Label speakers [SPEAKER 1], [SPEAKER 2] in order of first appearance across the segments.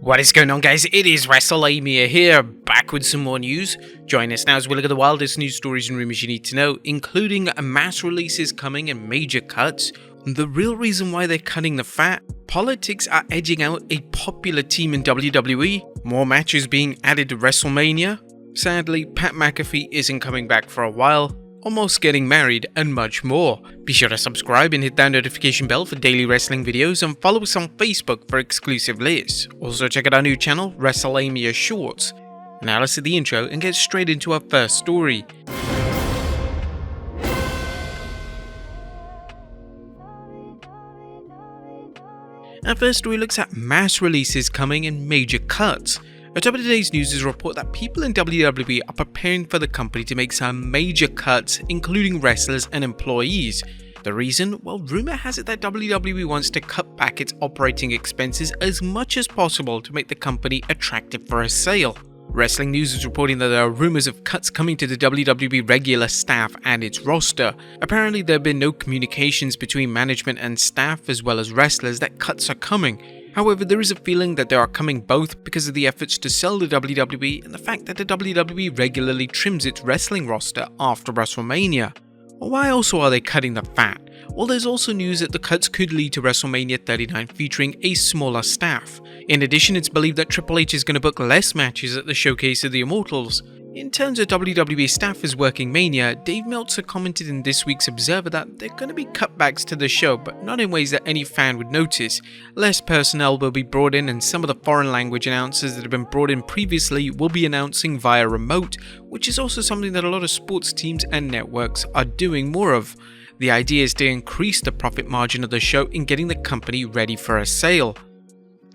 [SPEAKER 1] What is going on, guys? It is Wrestlelamia here, back with some more news. Join us now as we look at the wildest news stories and rumors you need to know, including mass releases coming and major cuts, the real reason why they're cutting the fat, politics are edging out a popular team in WWE, more matches being added to WrestleMania, sadly Pat McAfee isn't coming back for a while, Omos getting married, and much more. Be sure to subscribe and hit that notification bell for daily wrestling videos, and follow us on Facebook for exclusive lists. Also check out our new channel, Wrestlelamia Shorts. Now let's hit the intro and get straight into our first story. Our first story looks at mass releases coming and major cuts. At top of today's news is a report that people in WWE are preparing for the company to make some major cuts, including wrestlers and employees. The reason? Well, rumor has it that WWE wants to cut back its operating expenses as much as possible to make the company attractive for a sale. Wrestling News is reporting that there are rumors of cuts coming to the WWE regular staff and its roster. Apparently there have been no communications between management and staff as well as wrestlers that cuts are coming. However, there is a feeling that they are coming both because of the efforts to sell the WWE and the fact that the WWE regularly trims its wrestling roster after WrestleMania. Why also are they cutting the fat? Well, there's also news that the cuts could lead to WrestleMania 39 featuring a smaller staff. In addition, it's believed that Triple H is going to book less matches at the Showcase of the Immortals. In terms of WWE staff as working Mania, Dave Meltzer commented in this week's Observer that there are going to be cutbacks to the show, but not in ways that any fan would notice. Less personnel will be brought in, and some of the foreign language announcers that have been brought in previously will be announcing via remote, which is also something that a lot of sports teams and networks are doing more of. The idea is to increase the profit margin of the show in getting the company ready for a sale.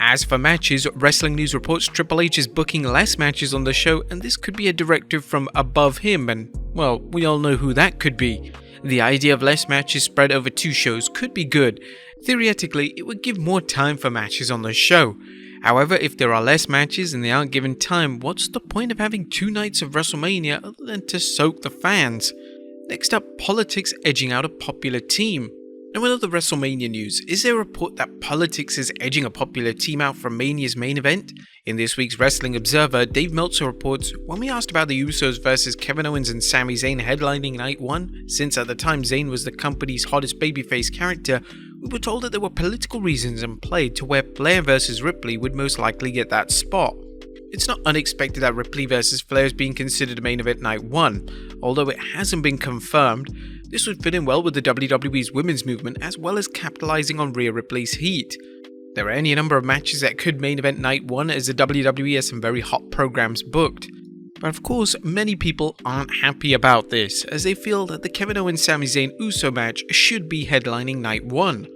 [SPEAKER 1] As for matches, Wrestling News reports Triple H is booking less matches on the show, and this could be a directive from above him, and, well, we all know who that could be. The idea of less matches spread over 2 shows could be good. Theoretically, it would give more time for matches on the show. However, if there are less matches and they aren't given time, what's the point of having 2 nights of WrestleMania other than to soak the fans? Next up, politics edging out a popular team. Now, in other WrestleMania news, is there a report that politics is edging a popular team out from Mania's main event? In this week's Wrestling Observer, Dave Meltzer reports, when we asked about the Usos versus Kevin Owens and Sami Zayn headlining night 1, since at the time Zayn was the company's hottest babyface character, we were told that there were political reasons in play to where Flair versus Ripley would most likely get that spot. It's not unexpected that Ripley versus Flair is being considered a main event night 1, although it hasn't been confirmed. This would fit in well with the WWE's women's movement, as well as capitalizing on Rhea Ripley's heat. There are any number of matches that could main event night 1, as the WWE has some very hot programs booked. But of course, many people aren't happy about this, as they feel that the Kevin Owens-Sami Zayn Uso match should be headlining night 1.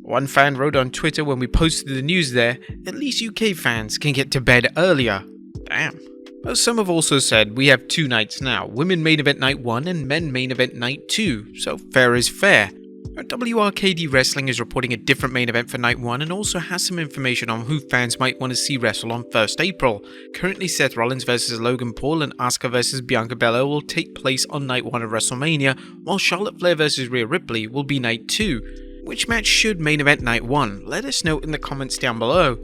[SPEAKER 1] One fan wrote on Twitter when we posted the news there, at least UK fans can get to bed earlier. Damn. But some have also said we have 2 nights now, women main event night 1 and men main event night 2, so fair is fair. WRKD Wrestling is reporting a different main event for night 1 and also has some information on who fans might want to see wrestle on 1st April. Currently, Seth Rollins vs Logan Paul and Asuka vs Bianca Belair will take place on night 1 of WrestleMania, while Charlotte Flair vs Rhea Ripley will be night 2. Which match should main event night 1? Let us know in the comments down below.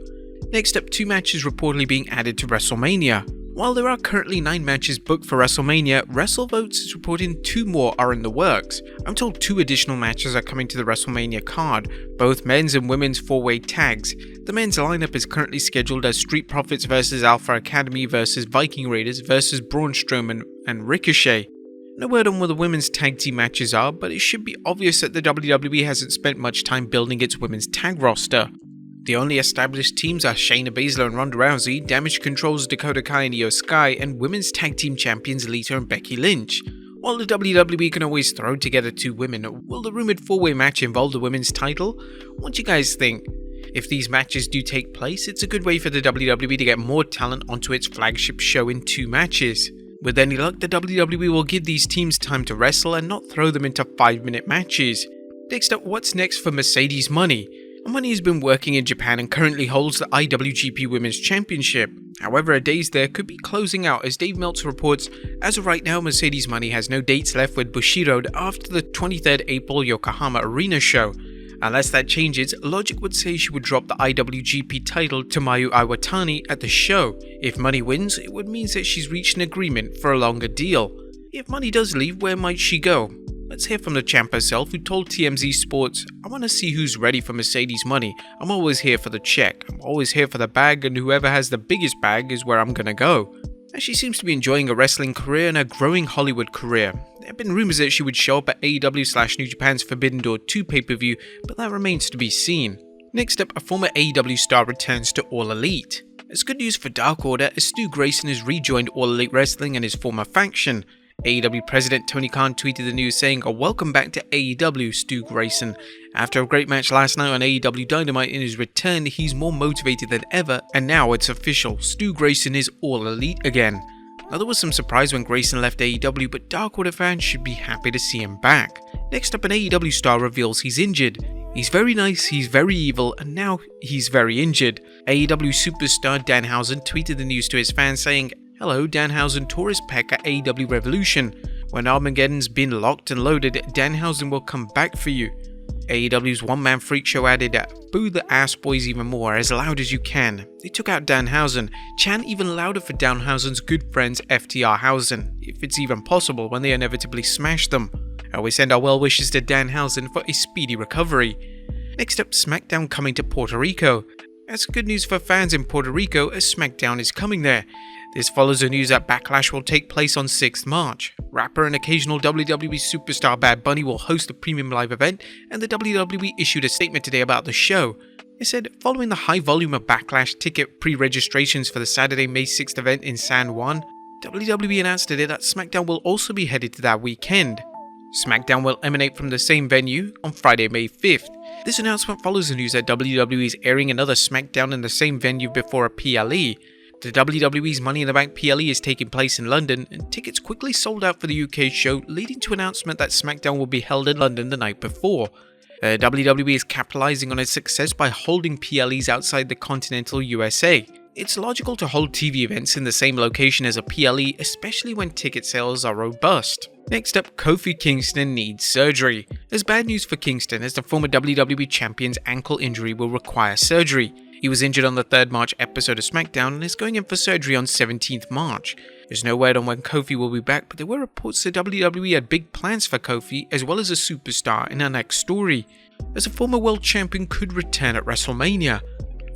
[SPEAKER 1] Next up, 2 matches reportedly being added to WrestleMania. While there are currently 9 matches booked for WrestleMania, WrestleVotes is reporting 2 more are in the works. I'm told 2 additional matches are coming to the WrestleMania card, both men's and women's 4-way tags. The men's lineup is currently scheduled as Street Profits vs Alpha Academy vs Viking Raiders vs Braun Strowman and Ricochet. No word on what the women's tag team matches are, but it should be obvious that the WWE hasn't spent much time building its women's tag roster. The only established teams are Shayna Baszler and Ronda Rousey, Damage Control's Dakota Kai and Io Sky, and women's tag team champions Lita and Becky Lynch. While the WWE can always throw together 2 women, will the rumored 4-way match involve the women's title? What do you guys think? If these matches do take place, it's a good way for the WWE to get more talent onto its flagship show in 2 matches. With any luck, the WWE will give these teams time to wrestle and not throw them into 5-minute matches. Next up, what's next for Mercedes Money? Money has been working in Japan and currently holds the IWGP Women's Championship. However, her days there could be closing out, as Dave Meltzer reports, as of right now, Mercedes Money has no dates left with Bushiroad after the 23rd April Yokohama Arena show. Unless that changes, logic would say she would drop the IWGP title to Mayu Iwatani at the show. If Money wins, it would mean that she's reached an agreement for a longer deal. If Money does leave, where might she go? Let's hear from the champ herself, who told TMZ Sports, "I want to see who's ready for Mercedes money. I'm always here for the check. I'm always here for the bag, and whoever has the biggest bag is where I'm gonna go." And she seems to be enjoying a wrestling career and a growing Hollywood career. There have been rumors that she would show up at AEW/New Japan's Forbidden Door 2 pay-per-view, but that remains to be seen. Next up, a former AEW star returns to All Elite. It's good news for Dark Order, as Stu Grayson has rejoined All Elite Wrestling and his former faction. AEW President Tony Khan tweeted the news saying, "Welcome back to AEW, Stu Grayson. After a great match last night on AEW Dynamite, in his return, he's more motivated than ever, and now it's official, Stu Grayson is All Elite again." Now, there was some surprise when Grayson left AEW, but Dark Order fans should be happy to see him back. Next up, an AEW star reveals he's injured. He's very nice, he's very evil, and now he's very injured. AEW superstar Danhausen tweeted the news to his fans saying, "Hello, Danhausen tore his pec at AEW Revolution. When Armageddon's been locked and loaded, Danhausen will come back for you." AEW's one-man freak show added, "Boo the ass boys even more, as loud as you can." They took out Danhausen. Chant even louder for Danhausen's good friends FTR Hausen, if it's even possible, when they inevitably smash them. We send our well wishes to Danhausen for a speedy recovery. Next up, SmackDown coming to Puerto Rico. That's good news for fans in Puerto Rico, as SmackDown is coming there. This follows the news that Backlash will take place on 6th March. Rapper and occasional WWE superstar Bad Bunny will host a premium live event, and the WWE issued a statement today about the show. It said, following the high volume of Backlash ticket pre-registrations for the Saturday, May 6th event in San Juan, WWE announced today that SmackDown will also be headed to that weekend. SmackDown will emanate from the same venue on Friday, May 5th. This announcement follows the news that WWE is airing another SmackDown in the same venue before a PLE. The WWE's Money in the Bank PLE is taking place in London, and tickets quickly sold out for the UK show, leading to an announcement that SmackDown will be held in London the night before. WWE is capitalizing on its success by holding PLEs outside the continental USA. It's logical to hold TV events in the same location as a PLE, especially when ticket sales are robust. Next up, Kofi Kingston needs surgery. There's bad news for Kingston, as the former WWE champion's ankle injury will require surgery. He was injured on the 3rd March episode of SmackDown and is going in for surgery on 17th March. There's no word on when Kofi will be back, but there were reports that WWE had big plans for Kofi, as well as a superstar in our next story, as a former world champion could return at WrestleMania.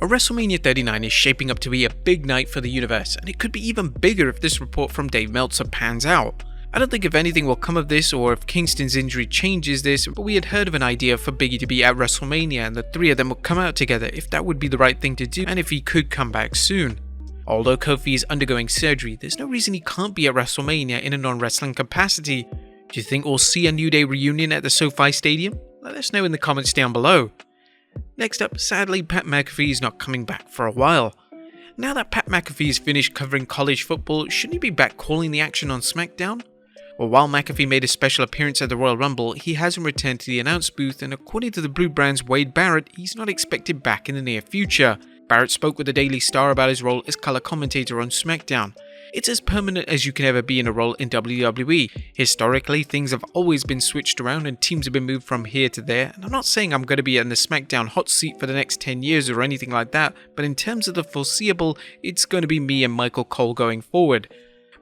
[SPEAKER 1] WrestleMania 39 is shaping up to be a big night for the universe, and it could be even bigger if this report from Dave Meltzer pans out. I don't think if anything will come of this, or if Kingston's injury changes this, but we had heard of an idea for Biggie to be at WrestleMania and the three of them would come out together if that would be the right thing to do and if he could come back soon. Although Kofi is undergoing surgery, there's no reason he can't be at WrestleMania in a non-wrestling capacity. Do you think we'll see a New Day reunion at the SoFi Stadium? Let us know in the comments down below. Next up, sadly, Pat McAfee is not coming back for a while. Now that Pat McAfee is finished covering college football, shouldn't he be back calling the action on SmackDown? Well, while McAfee made a special appearance at the Royal Rumble, he hasn't returned to the announce booth, and according to the Blue Brand's Wade Barrett, he's not expected back in the near future. Barrett spoke with the Daily Star about his role as color commentator on SmackDown. It's as permanent as you can ever be in a role in WWE. Historically, things have always been switched around and teams have been moved from here to there, and I'm not saying I'm going to be in the SmackDown hot seat for the next 10 years or anything like that, but in terms of the foreseeable, it's going to be me and Michael Cole going forward.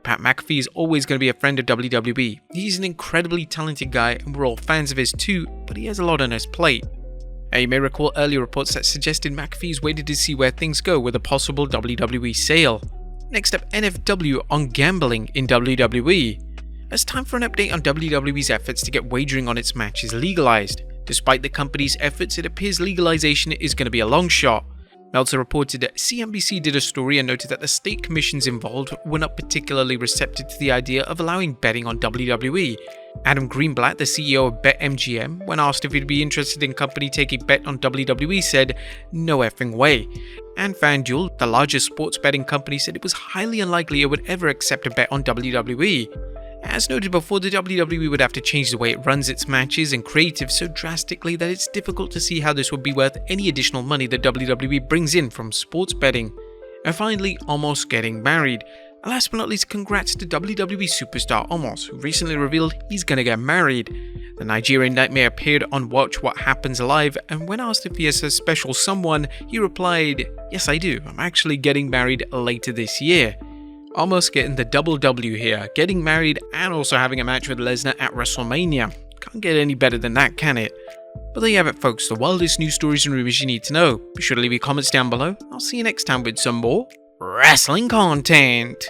[SPEAKER 1] Pat McAfee is always going to be a friend of WWE. He's an incredibly talented guy and we're all fans of his too, but he has a lot on his plate. You may recall earlier reports that suggested McAfee's waited to see where things go with a possible WWE sale. Next up, NFW On Gambling in WWE. It's time for an update on WWE's efforts to get wagering on its matches legalized. Despite the company's efforts, it appears legalization is going to be a long shot. Meltzer reported that CNBC did a story and noted that the state commissions involved were not particularly receptive to the idea of allowing betting on WWE. Adam Greenblatt, the CEO of BetMGM, when asked if he'd be interested in company taking bet on WWE, said, "No effing way." And FanDuel, the largest sports betting company, said it was highly unlikely it would ever accept a bet on WWE. As noted before, the WWE would have to change the way it runs its matches and creative so drastically that it's difficult to see how this would be worth any additional money that WWE brings in from sports betting. And finally, Omos getting married. And last but not least, congrats to WWE superstar Omos, who recently revealed he's gonna get married. The Nigerian Nightmare appeared on Watch What Happens Live, and when asked if he has a special someone, he replied, "Yes, I do. I'm actually getting married later this year." Omos getting the double W here, getting married and also having a match with Lesnar at WrestleMania. Can't get any better than that, can it? But there you have it, folks, the wildest news stories and rumors you need to know. Be sure to leave your comments down below. I'll see you next time with some more wrestling content.